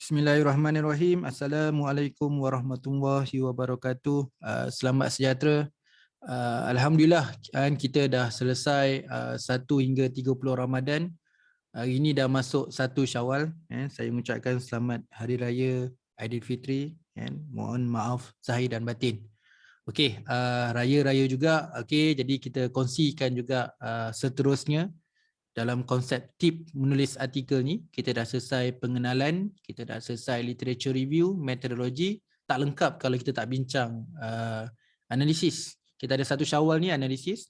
Bismillahirrahmanirrahim. Assalamualaikum warahmatullahi wabarakatuh. Selamat sejahtera. Alhamdulillah kita dah selesai 1 hingga 30 Ramadan. Hari ini dah masuk 1 Syawal. Saya mengucapkan selamat Hari Raya Aidilfitri. Mohon maaf zahir dan batin. Okey, raya-raya juga. Okey, jadi kita kongsikan juga seterusnya. Dalam konsep tip menulis artikel ni, kita dah selesai pengenalan, kita dah selesai literature review, metodologi. Tak lengkap kalau kita tak bincang analisis. Kita ada 1 Syawal ni analisis,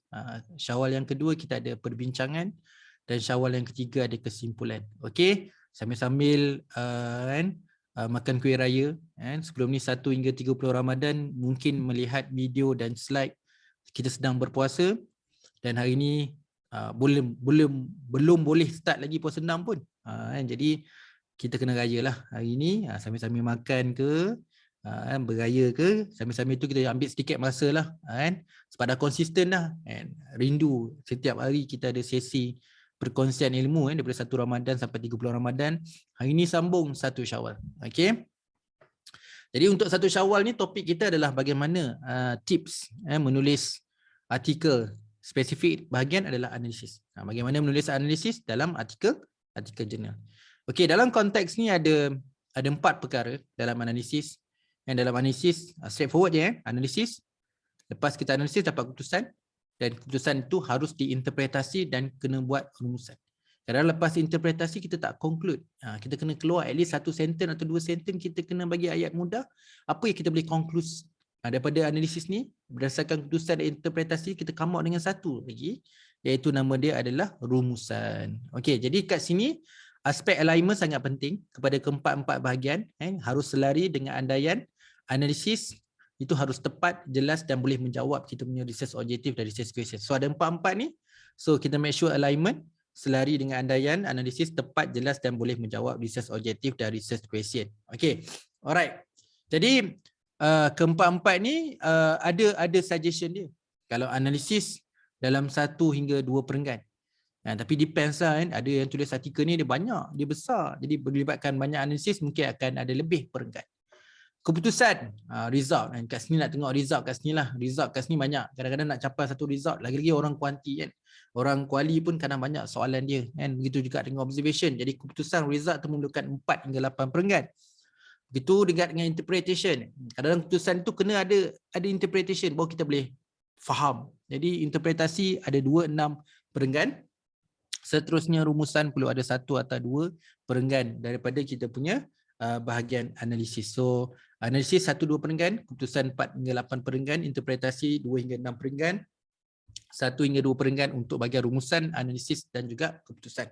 Syawal yang kedua kita ada perbincangan, dan Syawal yang ketiga ada kesimpulan. Okey, sambil-sambil makan kuih raya. Sebelum ni 1 hingga 30 Ramadan mungkin melihat video dan slide kita sedang berpuasa, dan hari ni belum boleh start lagi puasa 6 pun. Jadi kita kena raya lah hari ni, sambil-sambil makan ke, berraya ke, sambil-sambil tu kita ambil sedikit masa lah, sebab dah konsisten dah, rindu setiap hari kita ada sesi perkongsian ilmu daripada 1 Ramadan sampai 30 Ramadan. Hari ni sambung 1 Syawal. Okey. Jadi untuk 1 Syawal ni topik kita adalah bagaimana tips menulis artikel. Spesifik bahagian adalah analisis. Bagaimana menulis analisis dalam artikel jurnal. Okey, dalam konteks ni ada 4 perkara dalam analisis. Yang dalam analisis straightforward je, analisis. Lepas kita analisis dapat keputusan, dan keputusan itu harus diinterpretasi dan kena buat rumusan. Kadang lepas interpretasi kita tak conclude. Kita kena keluar at least 1 sentence atau 2 sentence, kita kena bagi ayat mudah apa yang kita boleh conclude. Daripada analisis ni, berdasarkan keputusan dan interpretasi, kita come out dengan 1 lagi, iaitu nama dia adalah rumusan. Okey, jadi kat sini aspek alignment sangat penting kepada keempat-empat bahagian. Harus selari dengan andaian analisis itu harus tepat, jelas dan boleh menjawab kita punya research objective dan research question. So ada 4-4 ni. So kita make sure alignment, selari dengan andaian, analisis tepat, jelas dan boleh menjawab research objective dan research question. Okey. Alright. Jadi keempat-empat ni ada suggestion dia. Kalau analisis dalam 1 hingga 2 perenggan. Tapi depends lah kan. Ada yang tulis artikel ni dia banyak, dia besar. Jadi melibatkan banyak analisis mungkin akan ada lebih perenggan. Keputusan, result kan. Kat sini nak tengok result kat sini lah. Result kat sini banyak. Kadang-kadang nak capai 1 result. Lagi-lagi orang kuanti kan. Orang kuali pun kadang banyak soalan dia kan. Begitu juga dengan observation. Jadi keputusan result tu memerlukan 4 hingga 8 perenggan. Begitu dengan interpretation. Kadang-kadang keputusan tu kena ada interpretation baru kita boleh faham. Jadi interpretasi ada 2, 6 perenggan. Seterusnya rumusan perlu ada 1 atau 2 perenggan daripada kita punya bahagian analisis. So analisis 1, 2 perenggan, keputusan 4 hingga 8 perenggan, interpretasi 2 hingga 6 perenggan, 1 hingga 2 perenggan untuk bahagian rumusan, analisis dan juga keputusan.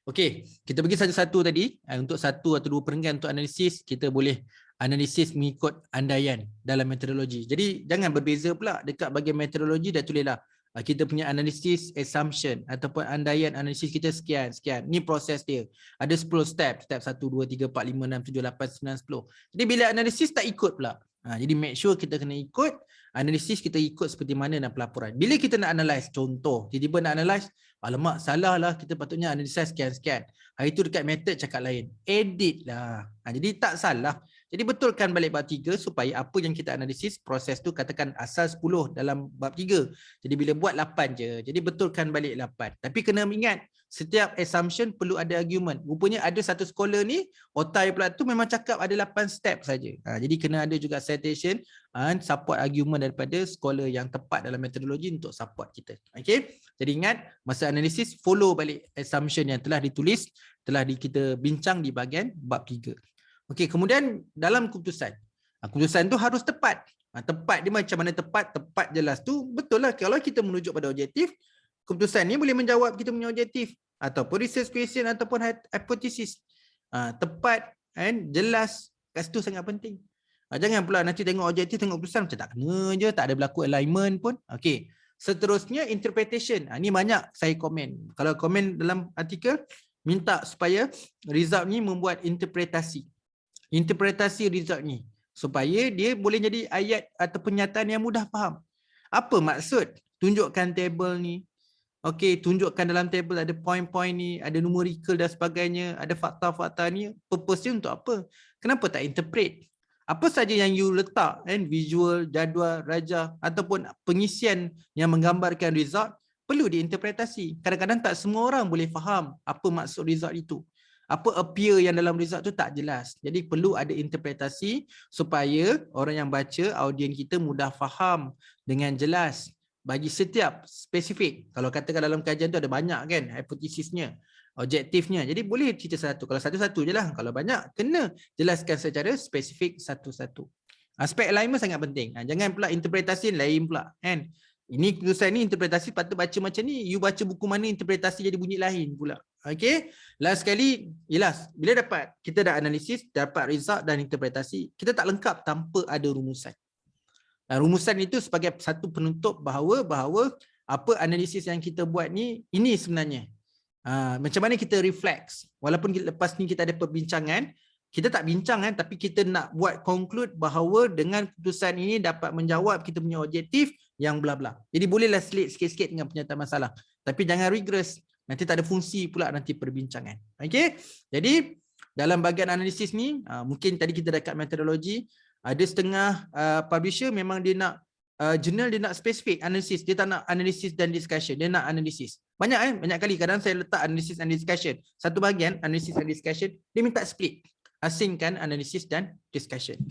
Okey, kita bagi satu-satu tadi. Untuk 1 atau 2 perenggan untuk analisis, kita boleh analisis mengikut andaian dalam metodologi. Jadi jangan berbeza pula dekat bahagian metodologi dah tulislah kita punya analisis assumption ataupun andaian analisis kita sekian. Ni proses dia. Ada 10 step. Step 1, 2, 3, 4, 5, 6, 7, 8, 9, 10. Jadi bila analisis tak ikut pula. Jadi make sure kita kena ikut analisis, kita ikut seperti mana dalam pelaporan. Bila kita nak analyse, contoh, tiba-tiba nak analyse, alamak salah lah, kita patutnya analyse sekian-sekian. Hari tu dekat method cakap lain. Edit lah. Jadi tak salah. Jadi betulkan balik bab 3 supaya apa yang kita analisis, proses tu katakan asal 10 dalam bab 3. Jadi bila buat 8 je. Jadi betulkan balik 8. Tapi kena ingat, setiap assumption perlu ada argument. Rupanya ada satu scholar ni, otai pula tu memang cakap ada 8 step saja. Jadi kena ada juga citation and support argument daripada scholar yang tepat dalam metodologi untuk support kita. Okay? Jadi ingat, masa analisis follow balik assumption yang telah ditulis, telah kita bincang di bahagian bab 3. Okey, kemudian dalam keputusan. Keputusan tu harus tepat. Tepat dia macam mana tepat? Tepat jelas tu betul lah. Kalau kita merujuk pada objektif, keputusan ni boleh menjawab kita punya objektif ataupun research question ataupun hipotesis. Tepat and jelas kat situ sangat penting. Jangan pula nanti tengok objektif, tengok keputusan macam tak kena je, tak ada berlaku alignment pun. Okey. Seterusnya interpretation. Ni banyak saya komen. Kalau komen dalam artikel minta supaya result ni membuat interpretasi result ni supaya dia boleh jadi ayat atau pernyataan yang mudah faham. Apa maksud tunjukkan table ni? Okey, tunjukkan dalam table ada poin-poin ni, ada numerical dan sebagainya, ada fakta-fakta ni. Purpose dia untuk apa? Kenapa tak interpret? Apa saja yang you letak, kan, visual, jadual, rajah ataupun pengisian yang menggambarkan result perlu diinterpretasi. Kadang-kadang tak semua orang boleh faham apa maksud result itu. Apa appear yang dalam result tu tak jelas. Jadi perlu ada interpretasi supaya orang yang baca, audien kita mudah faham dengan jelas. Bagi setiap spesifik, kalau katakan dalam kajian tu ada banyak kan hipotesisnya, objektifnya, jadi boleh cerita satu. Kalau satu-satu je lah, kalau banyak kena jelaskan secara spesifik satu-satu. Aspek alignment sangat penting. Jangan pula interpretasi lain pula kan. Ini keputusan ni interpretasi patut baca macam ni, you baca buku mana interpretasi jadi bunyi lain pula. Okey, last sekali, yelah, bila dapat kita dah analisis, dapat result dan interpretasi, kita tak lengkap tanpa ada rumusan. Rumusan itu sebagai satu penutup bahawa apa analisis yang kita buat ni, ini sebenarnya. Macam mana kita refleks. Walaupun lepas ni kita ada perbincangan, kita tak bincang kan, tapi kita nak buat conclude bahawa dengan keputusan ini dapat menjawab kita punya objektif yang bla bla. Jadi bolehlah selit sikit-sikit dengan penyataan masalah. Tapi jangan rigorous. Nanti tak ada fungsi pula nanti perbincangan. Okey? Jadi dalam bahagian analisis ni, mungkin tadi kita dekat metodologi, ada setengah publisher memang dia nak jurnal, dia nak spesifik analisis, dia tak nak analisis dan discussion, dia nak analisis. Banyak kali kadang saya letak analisis and discussion. Satu bahagian analisis and discussion, dia minta split. Asingkan analisis dan discussion.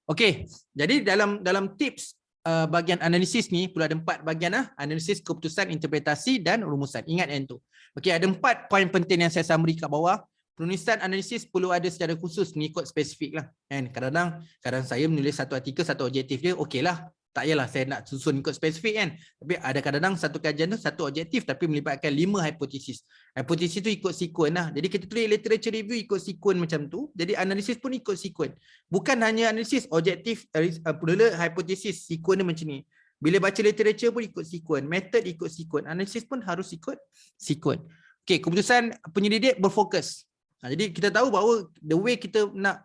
Okey, jadi dalam tips bahagian analisis ni pula ada 4 bahagian analisis, keputusan, interpretasi dan rumusan. Ingat yang tu. Okey, ada 4 poin penting yang saya summary kat bawah. Penulisan analisis perlu ada secara khusus mengikut spesifik lah. Kadang saya menulis satu artikel, satu objektif dia, okey lah. Tak yalah saya nak susun ikut spesifik kan. Tapi ada kadang-kadang satu kajian tu satu objektif tapi melibatkan 5 hipotesis. Hipotesis tu ikut sequence lah. Jadi kita tulis literature review ikut sequence macam tu. Jadi analisis pun ikut sequence. Bukan hanya analisis, objektif, hipotesis, sequence dia macam ni. Bila baca literature pun ikut sequence. Method ikut sequence. Analisis pun harus ikut sequence. Okey, keputusan penyelidik berfokus. Jadi kita tahu bahawa the way kita nak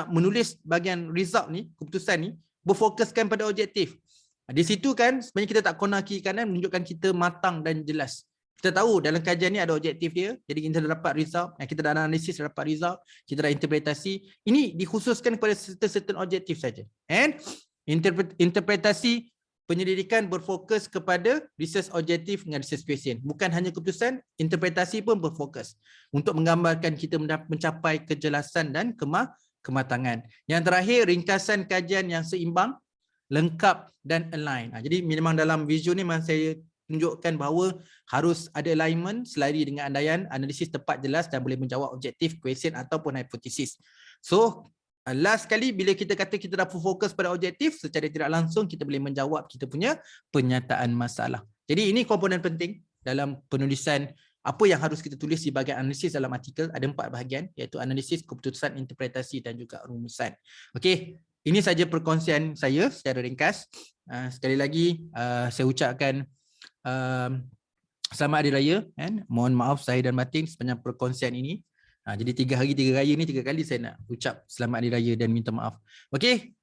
menulis bahagian result ni, keputusan ni, berfokuskan pada objektif. Di situ kan sebenarnya kita tak corner kiri kanan, menunjukkan kita matang dan jelas. Kita tahu dalam kajian ni ada objektif dia, jadi kita dah dapat result, kita dah analisis, dapat result, kita dah interpretasi. Ini dikhususkan kepada certain objektif saja. And interpretasi penyelidikan berfokus kepada research objektif dengan research question. Bukan hanya keputusan, interpretasi pun berfokus untuk menggambarkan kita mencapai kejelasan dan kematangan. Yang terakhir, ringkasan kajian yang seimbang, lengkap dan align. Jadi memang dalam visual ni memang saya tunjukkan bahawa harus ada alignment selari dengan andaian, analisis tepat, jelas dan boleh menjawab objektif, question ataupun hipotesis. So, last kali bila kita kata kita dah fokus pada objektif, secara tidak langsung kita boleh menjawab kita punya penyataan masalah. Jadi ini komponen penting dalam penulisan apa yang harus kita tulis di bahagian analisis dalam artikel. Ada 4 bahagian iaitu analisis, keputusan, interpretasi dan juga rumusan. Okey, ini saja perkongsian saya secara ringkas. Sekali lagi saya ucapkan selamat Hari Raya. Mohon maaf saya dan batin sepanjang perkongsian ini. Jadi 3 hari 3 raya ni 3 kali saya nak ucap selamat Hari Raya dan minta maaf. Okey,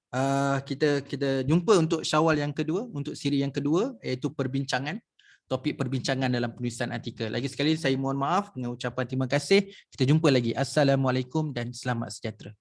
kita jumpa untuk Syawal yang kedua, untuk siri yang kedua iaitu perbincangan, topik perbincangan dalam penulisan artikel. Lagi sekali saya mohon maaf dengan ucapan terima kasih. Kita jumpa lagi. Assalamualaikum dan selamat sejahtera.